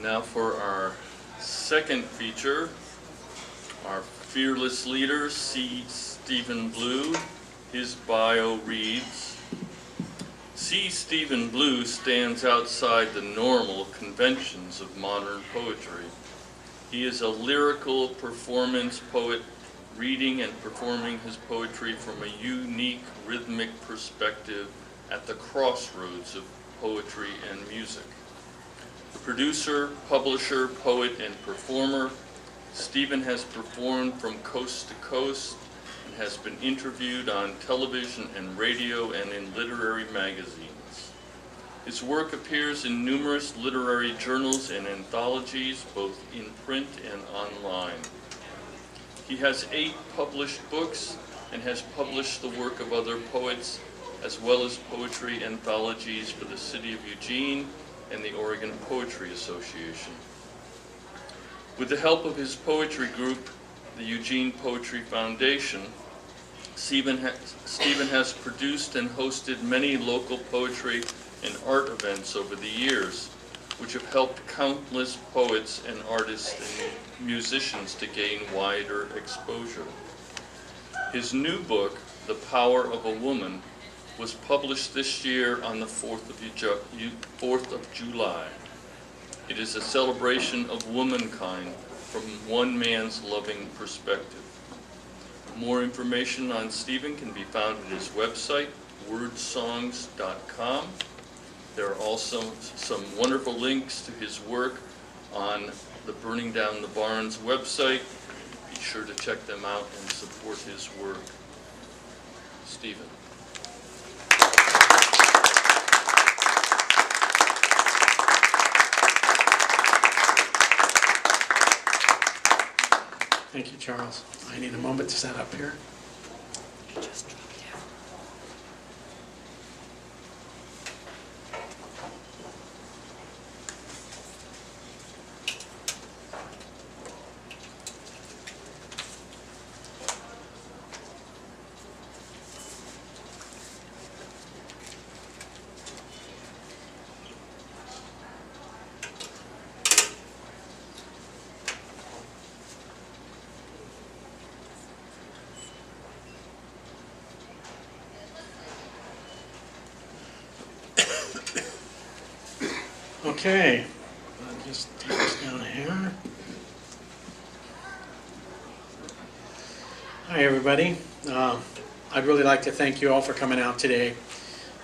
Now for our second feature, our fearless leader, C. Stephen Blue. His bio reads, C. Stephen Blue stands outside the normal conventions of modern poetry. He is a lyrical performance poet, reading and performing his poetry from a unique rhythmic perspective at the crossroads of poetry and music. The producer, publisher, poet, and performer, Stephen has performed from coast to coast and has been interviewed on television and radio and in literary magazines. His work appears in numerous literary journals and anthologies, both in print and online. He has 8 published books and has published the work of other poets, as well as poetry anthologies for the City of Eugene and the Oregon Poetry Association. With the help of his poetry group, the Eugene Poetry Foundation, Stephen has produced and hosted many local poetry and art events over the years, which have helped countless poets and artists and musicians to gain wider exposure. His new book, The Power of a Woman, was published this year on the 4th of July. It is a celebration of womankind from one man's loving perspective. More information on Stephen can be found at his website, wordsongs.com. There are also some wonderful links to his work on the Burning Down the Barnes website. Be sure to check them out and support his work. Stephen. Thank you, Charles. I need a moment to set up here. Okay, I'll just take this down here. Hi, everybody. I'd really like to thank you all for coming out today.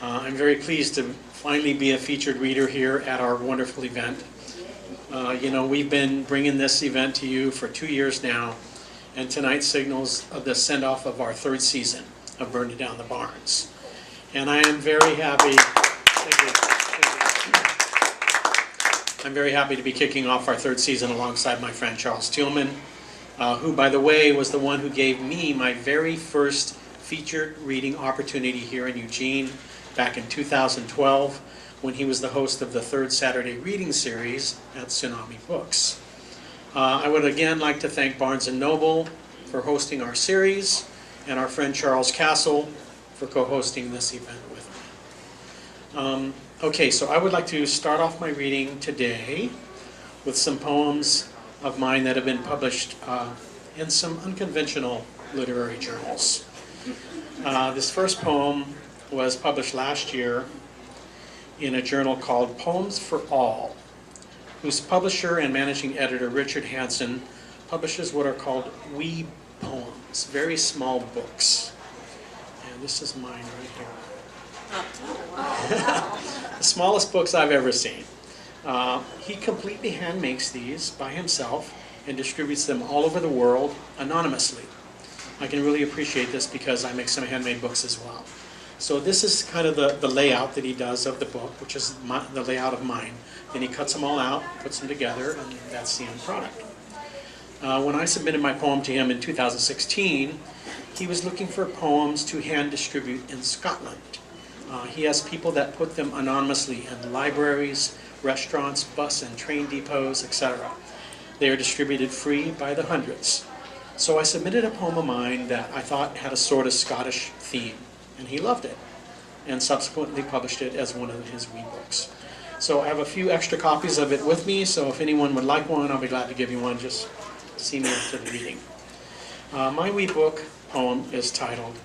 I'm very pleased to finally be a featured reader here at our wonderful event. We've been bringing this event to you for 2 years now, and tonight signals the send-off of our 3rd season of Burning Down the Barnes. And I am very happy. I'm very happy to be kicking off our 3rd season alongside my friend Charles Thielman, who, by the way, was the one who gave me my very first featured reading opportunity here in Eugene back in 2012 when he was the host of the 3rd Saturday reading series at Tsunami Books. I would again like to thank Barnes Noble for hosting our series and our friend Charles Castle for co-hosting this event with me. Okay, so I would like to start off my reading today with some poems of mine that have been published in some unconventional literary journals. This first poem was published last year in a journal called Poems for All, whose publisher and managing editor, Richard Hansen, publishes what are called wee poems, very small books. And this is mine right here. The smallest books I've ever seen. He completely hand makes these by himself and distributes them all over the world anonymously. I can really appreciate this because I make some handmade books as well. So this is kind of the layout that he does of the book, which is the layout of mine. Then he cuts them all out, puts them together, and that's the end product. When I submitted my poem to him in 2016, he was looking for poems to hand distribute in Scotland. He has people that put them anonymously in libraries, restaurants, bus and train depots, etc. They are distributed free by the hundreds. So I submitted a poem of mine that I thought had a sort of Scottish theme, and he loved it, and subsequently published it as one of his wee books. So I have a few extra copies of it with me, so if anyone would like one, I'll be glad to give you one. Just see me after the reading. My wee book poem is titled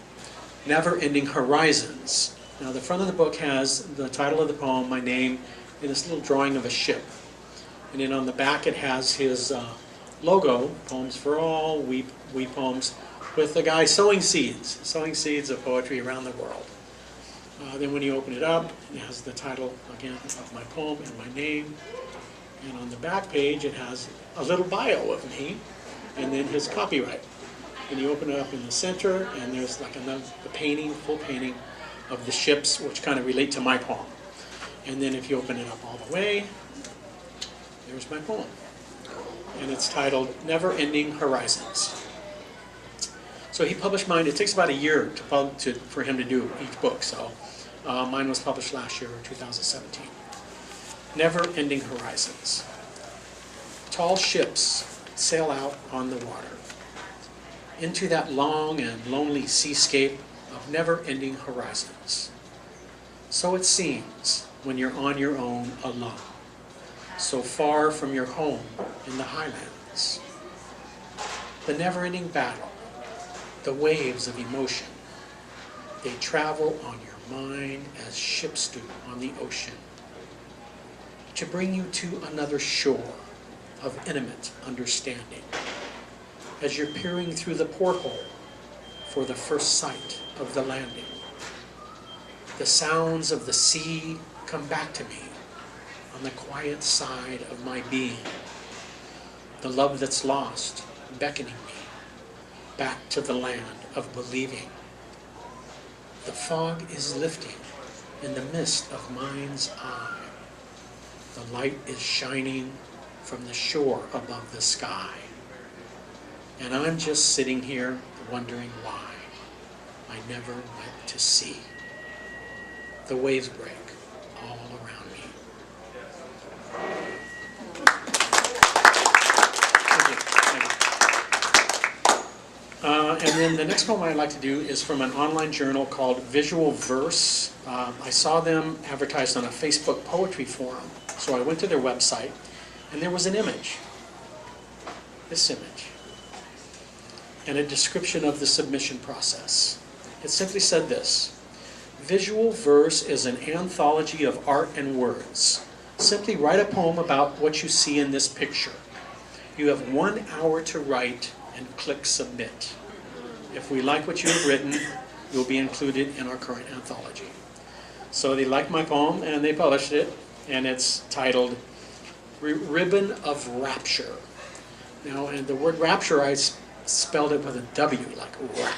Never Ending Horizons. Now the front of the book has the title of the poem, my name, and this little drawing of a ship. And then on the back it has his logo, Poems for All, wee poems, with the guy sowing seeds of poetry around the world. Then when you open it up, it has the title, again, of my poem and my name. And on the back page, it has a little bio of me, and then his copyright. And you open it up in the center, and there's like a painting, full painting of the ships, which kind of relate to my poem. And then if you open it up all the way, there's my poem. And it's titled Never Ending Horizons. So he published mine. It takes about a year for him to do each book. So mine was published last year, 2017. Never Ending Horizons. Tall ships sail out on the water into that long and lonely seascape of never-ending horizons. So it seems when you're on your own alone, so far from your home in the highlands. The never-ending battle, the waves of emotion, they travel on your mind as ships do on the ocean, to bring you to another shore of intimate understanding, as you're peering through the porthole for the first sight of the landing. The sounds of the sea come back to me on the quiet side of my being. The love that's lost beckoning me back to the land of believing. The fog is lifting in the mist of mind's eye. The light is shining from the shore above the sky. And I'm just sitting here wondering why I never went to sea. The waves break all around me. And then the next poem I'd like to do is from an online journal called Visual Verse. I saw them advertised on a Facebook poetry forum. So I went to their website, and there was an image. This image. And a description of the submission process. It simply said this: Visual Verse is an anthology of art and words. Simply write a poem about what you see in this picture. You have 1 hour to write and click submit. If we like what you have written, you'll be included in our current anthology. So they liked my poem and they published it, and it's titled Ribbon of Rapture. Now, and the word rapture, I spelled it with a W, like rap.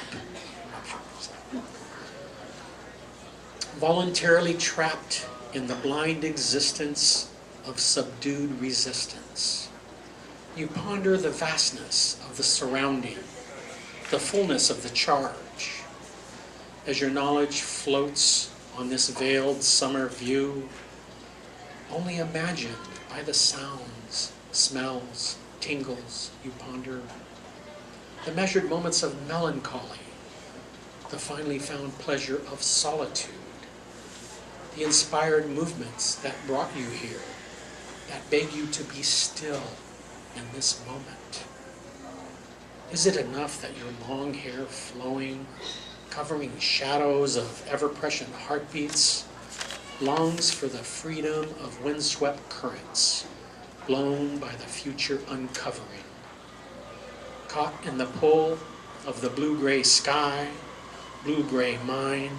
Voluntarily trapped in the blind existence of subdued resistance, you ponder the vastness of the surrounding, the fullness of the charge. As your knowledge floats on this veiled summer view, only imagined by the sounds, smells, tingles you ponder, the measured moments of melancholy, the finally found pleasure of solitude, the inspired movements that brought you here, that beg you to be still in this moment. Is it enough that your long hair flowing, covering shadows of ever-present heartbeats, longs for the freedom of windswept currents, blown by the future uncovering? Caught in the pull of the blue-gray sky, blue-gray mind,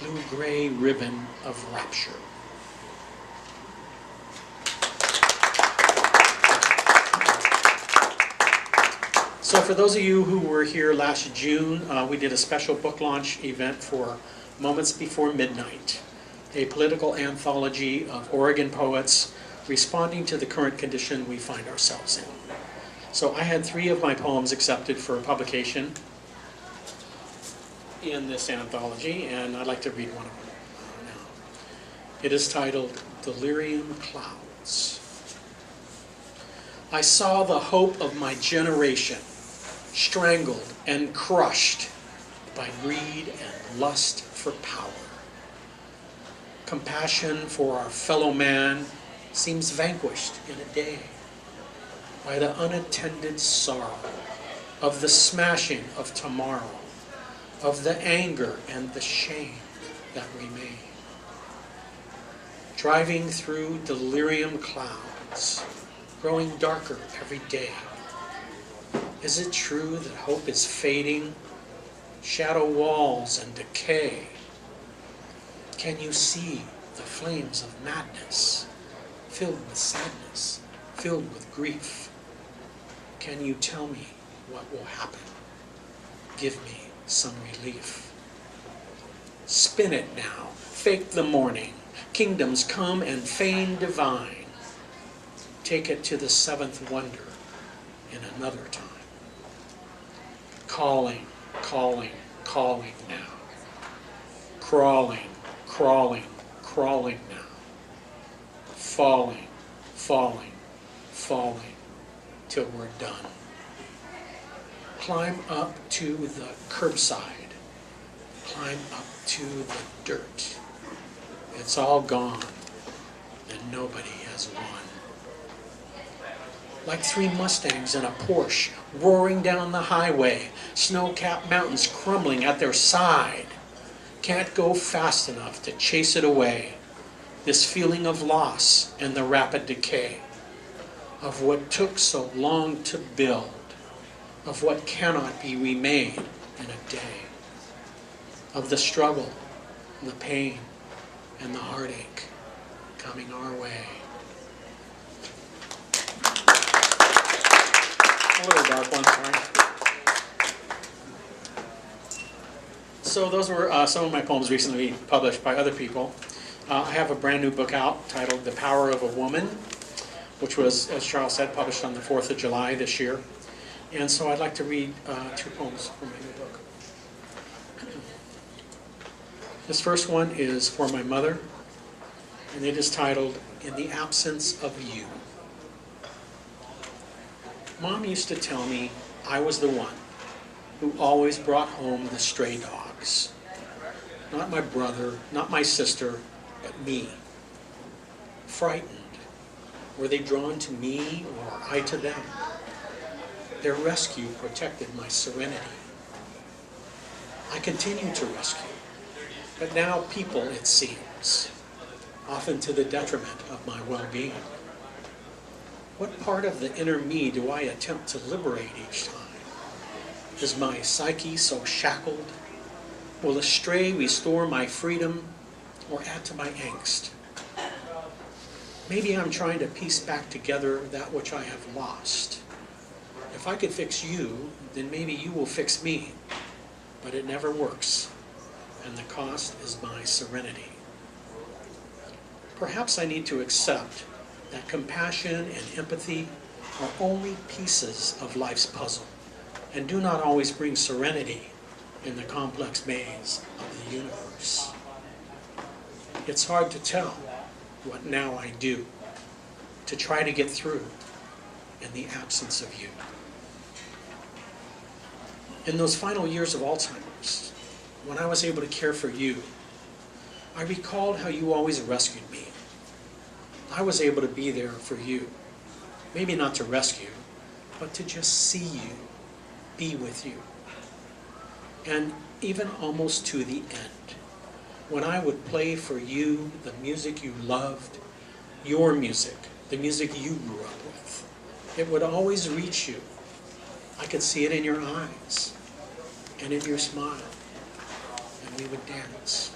blue-gray ribbon of rapture. So for those of you who were here last June, we did a special book launch event for Moments Before Midnight, a political anthology of Oregon poets responding to the current condition we find ourselves in. So I had 3 of my poems accepted for publication in this anthology, and I'd like to read one of them now. It is titled Delirium Clouds. I saw the hope of my generation strangled and crushed by greed and lust for power. Compassion for our fellow man seems vanquished in a day by the unattended sorrow of the smashing of tomorrow, of the anger and the shame that remain. Driving through delirium clouds, growing darker every day. Is it true that hope is fading, shadow walls and decay? Can you see the flames of madness, filled with sadness, filled with grief? Can you tell me what will happen? Give me some relief. Spin it now, fake the morning, kingdoms come and feign divine. Take it to the seventh wonder in another time. Calling, calling, calling now. Crawling, crawling, crawling now. Falling, falling, falling, till we're done. Climb up to the curbside. Climb up to the dirt. It's all gone, and nobody has won. Like three Mustangs in a Porsche, roaring down the highway, snow-capped mountains crumbling at their side. Can't go fast enough to chase it away. This feeling of loss and the rapid decay of what took so long to build, of what cannot be remade in a day, of the struggle, the pain, and the heartache coming our way. A little dark one, sorry. So those were some of my poems recently published by other people. I have a brand new book out titled The Power of a Woman, which was, as Charles said, published on the 4th of July this year. And so I'd like to read two poems from my new book. This first one is for my mother, and it is titled, In the Absence of You. Mom used to tell me I was the one who always brought home the stray dogs. Not my brother, not my sister, but me. Frightened. Were they drawn to me or I to them? Their rescue protected my serenity. I continue to rescue, but now people, it seems, often to the detriment of my well-being. What part of the inner me do I attempt to liberate each time? Is my psyche so shackled? Will a stray restore my freedom or add to my angst? Maybe I'm trying to piece back together that which I have lost. If I could fix you, then maybe you will fix me. But it never works, and the cost is my serenity. Perhaps I need to accept that compassion and empathy are only pieces of life's puzzle and do not always bring serenity in the complex maze of the universe. It's hard to tell what now I do to try to get through in the absence of you. In those final years of Alzheimer's, when I was able to care for you, I recalled how you always rescued me. I was able to be there for you. Maybe not to rescue, but to just see you, be with you. And even almost to the end, when I would play for you the music you loved, your music, the music you grew up with, it would always reach you. I could see it in your eyes and in your smile, and we would dance.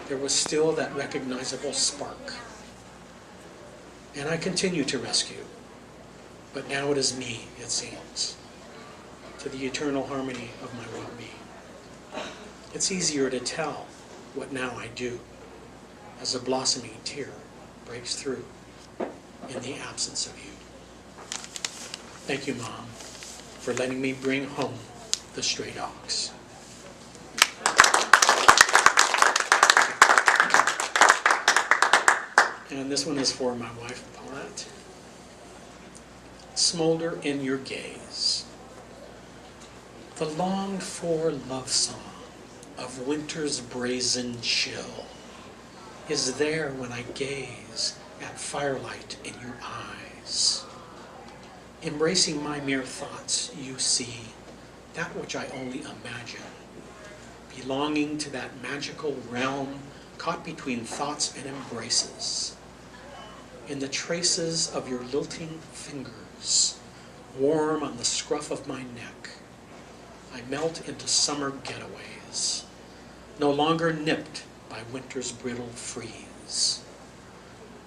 There was still that recognizable spark. And I continue to rescue, but now it is me, it seems, to the eternal harmony of my well-being. It's easier to tell what now I do as a blossoming tear breaks through in the absence of you. Thank you, Mom, for letting me bring home the stray dogs. And this one is for my wife, Paulette. Smolder in your gaze. The longed-for love song of winter's brazen chill is there when I gaze at firelight in your eyes. Embracing my mere thoughts, you see that which I only imagine, belonging to that magical realm caught between thoughts and embraces. In the traces of your lilting fingers, warm on the scruff of my neck, I melt into summer getaways, no longer nipped by winter's brittle freeze.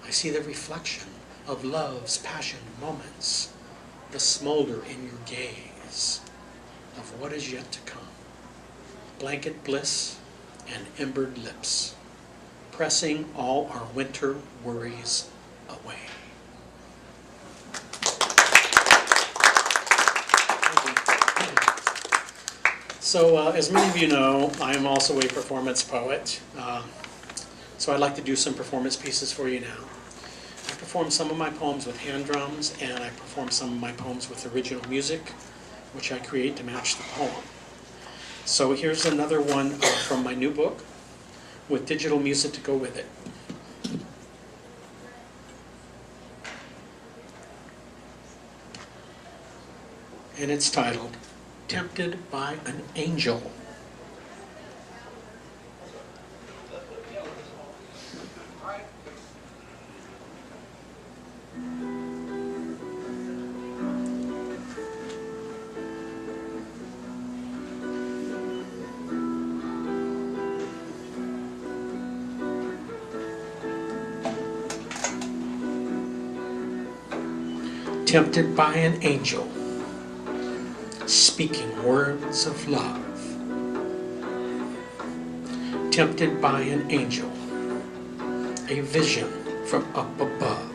I see the reflection of love's passionate moments, the smolder in your gaze of what is yet to come. Blanket bliss and embered lips, pressing all our winter worries away. So, as many of you know, I am also a performance poet. So I'd like to do some performance pieces for you now. I perform some of my poems with hand drums, and I perform some of my poems with original music, which I create to match the poem. So here's another one from my new book with digital music to go with it. And it's titled, Tempted by an Angel. Tempted by an angel, speaking words of love. Tempted by an angel, a vision from up above.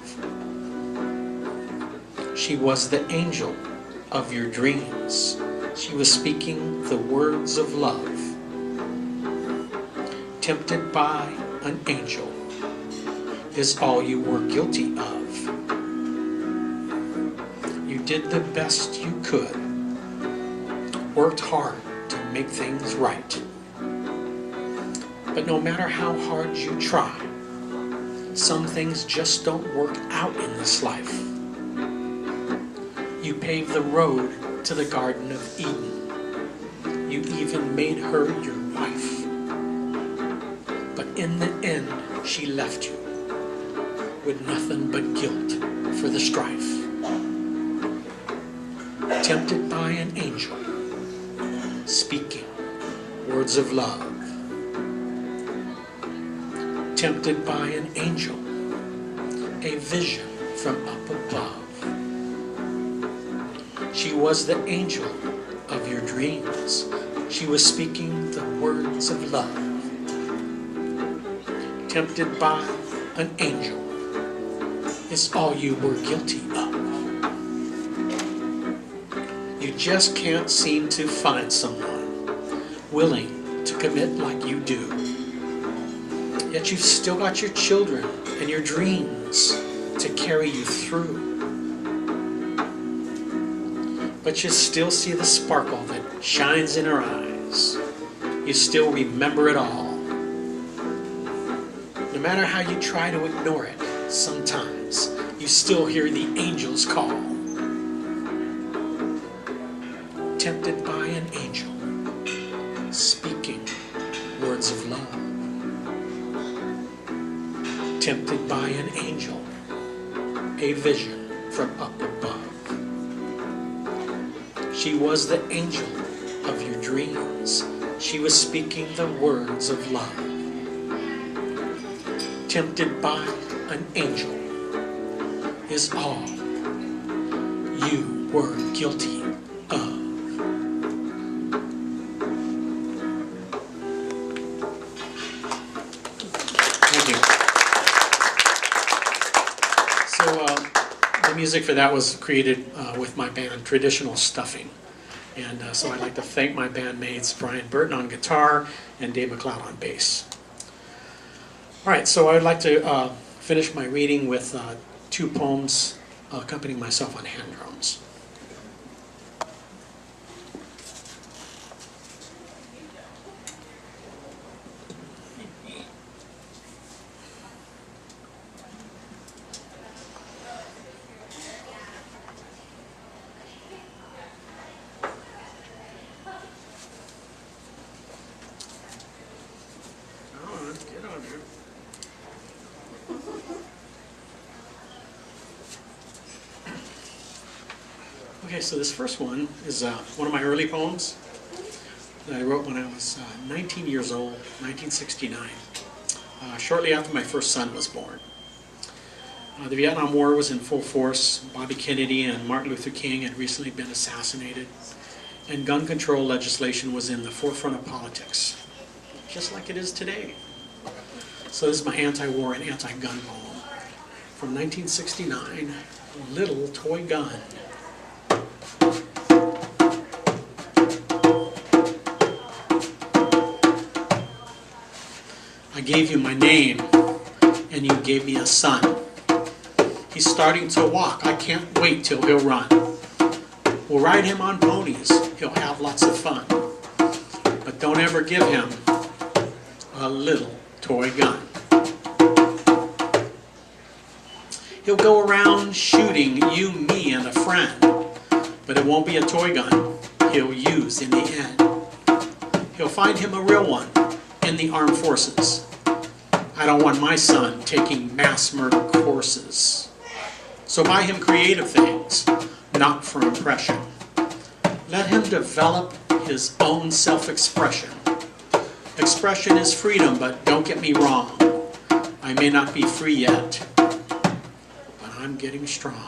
She was the angel of your dreams. She was speaking the words of love. Tempted by an angel is all you were guilty of. You did the best you could, worked hard to make things right. But no matter how hard you try, some things just don't work out in this life. You paved the road to the Garden of Eden. You even made her your wife. But in the end, she left you with nothing but guilt for the strife. Tempted by an angel, speaking words of love. Tempted by an angel, a vision from up above. She was the angel of your dreams. She was speaking the words of love. Tempted by an angel is all you were guilty of. You just can't seem to find someone willing to commit like you do. Yet you've still got your children and your dreams to carry you through. But you still see the sparkle that shines in her eyes. You still remember it all. No matter how you try to ignore it, sometimes you still hear the angels call. Tempted by an angel, speaking words of love. Tempted by an angel, a vision from up above. She was the angel of your dreams. She was speaking the words of love. Tempted by an angel is all you were guilty of. Thank you. So the music for that was created with my band Traditional Stuffing. And so I'd like to thank my bandmates Brian Burton on guitar and Dave McLeod on bass. All right, so I'd like to finish my reading with two poems accompanying myself on hand drums. Okay, so this first one is one of my early poems that I wrote when I was 19 years old, 1969, shortly after my first son was born. The Vietnam War was in full force. Bobby Kennedy and Martin Luther King had recently been assassinated, and gun control legislation was in the forefront of politics, just like it is today. So this is my anti-war and anti-gun poem from 1969, Little Toy Gun. I gave you my name, and you gave me a son. He's starting to walk. I can't wait till he'll run. We'll ride him on ponies. He'll have lots of fun. But don't ever give him a little toy gun. He'll go around shooting you, me, and a friend. But it won't be a toy gun he'll use in the end. He'll find him a real one in the armed forces. I don't want my son taking mass murder courses. So buy him creative things, not for impression. Let him develop his own self-expression. Expression is freedom, but don't get me wrong. I may not be free yet, but I'm getting strong.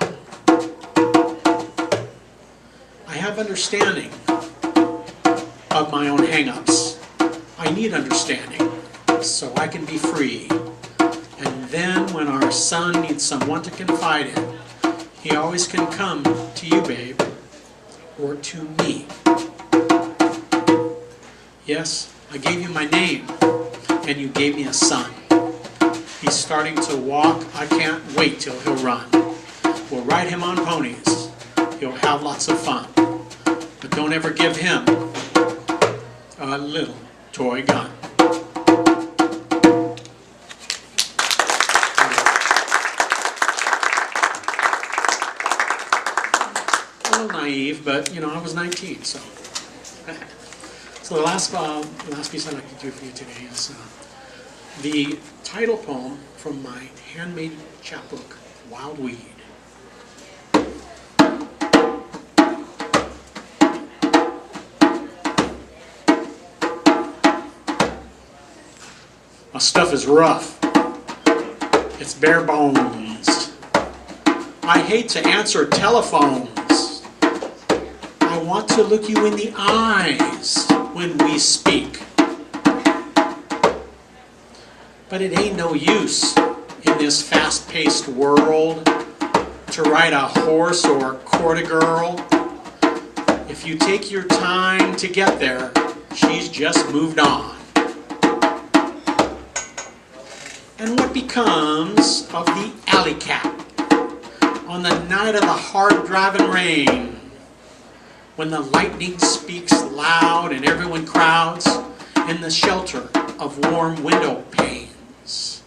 I have understanding of my own hang-ups. I need understanding so I can be free. And then when our son needs someone to confide in, he always can come to you, babe, or to me. Yes, I gave you my name, and you gave me a son. He's starting to walk. I can't wait till he'll run. We'll ride him on ponies. He'll have lots of fun. But don't ever give him a little toy gun. Naive, but I was 19, so. So the last piece I'd like to do for you today is the title poem from my handmade chapbook, Wild Weed. My stuff is rough. It's bare bones. I hate to answer telephones. I want to look you in the eyes when we speak. But it ain't no use in this fast-paced world to ride a horse or court a girl. If you take your time to get there, she's just moved on. And what becomes of the alley cat on the night of the hard-driving rain? When the lightning speaks loud and everyone crowds in the shelter of warm window panes.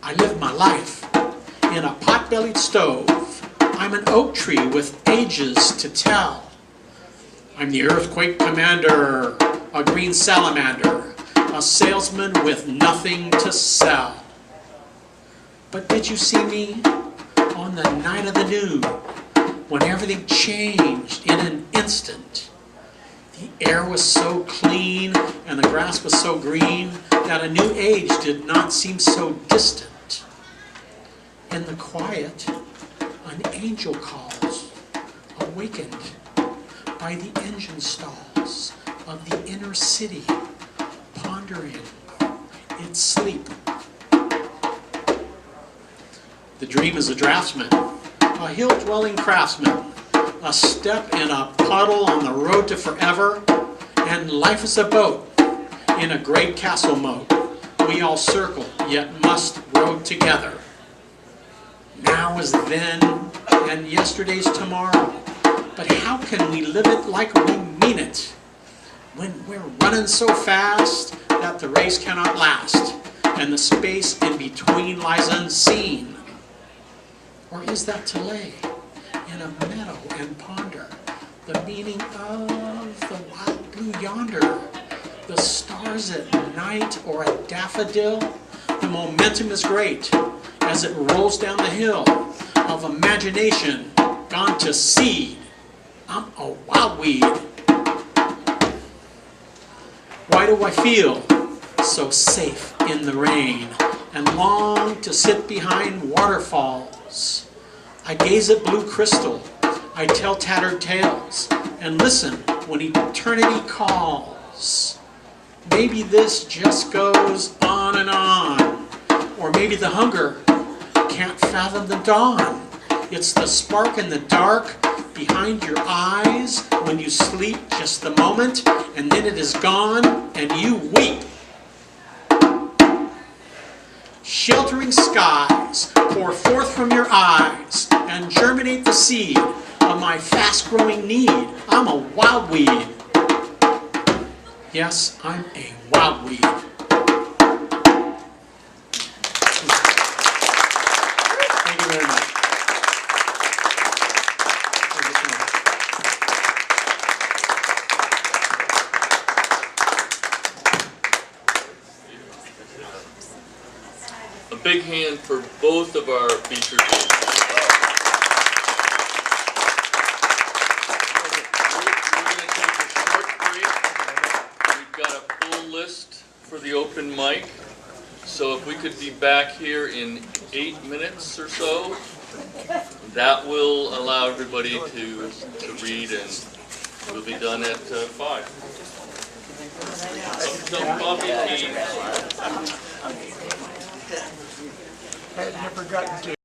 I live my life in a pot-bellied stove. I'm an oak tree with ages to tell. I'm the earthquake commander, a green salamander, a salesman with nothing to sell. But did you see me on the night of the new? When everything changed in an instant. The air was so clean and the grass was so green that a new age did not seem so distant. In the quiet, an angel calls, awakened by the engine stalls of the inner city, pondering its sleep. The dream is a draftsman, a hill-dwelling craftsman, a step in a puddle on the road to forever, and life is a boat in a great castle moat. We all circle, yet must row together. Now is then, and yesterday's tomorrow. But how can we live it like we mean it, when we're running so fast that the race cannot last, and the space in between lies unseen? Or is that to lay in a meadow and ponder the meaning of the wild blue yonder, the stars at night, or a daffodil? The momentum is great as it rolls down the hill of imagination gone to seed I'm a wildweed. Why do I feel so safe in the rain and long to sit behind waterfalls? I gaze at blue crystal, I tell tattered tales, and listen when eternity calls. Maybe this just goes on and on, or maybe the hunger can't fathom the dawn. It's the spark in the dark behind your eyes when you sleep just the moment, and then it is gone and you weep. Sheltering skies pour forth from your eyes and germinate the seed of my fast-growing need. I'm a wildweed. Yes, I'm a wildweed. Thank you very much. A big hand for both of our featured readers. We're going to take a short break. We've got a full list for the open mic. So if we could be back here in 8 minutes or so, that will allow everybody to read, and we'll be done at 5. Some coffee, please. I had never gotten to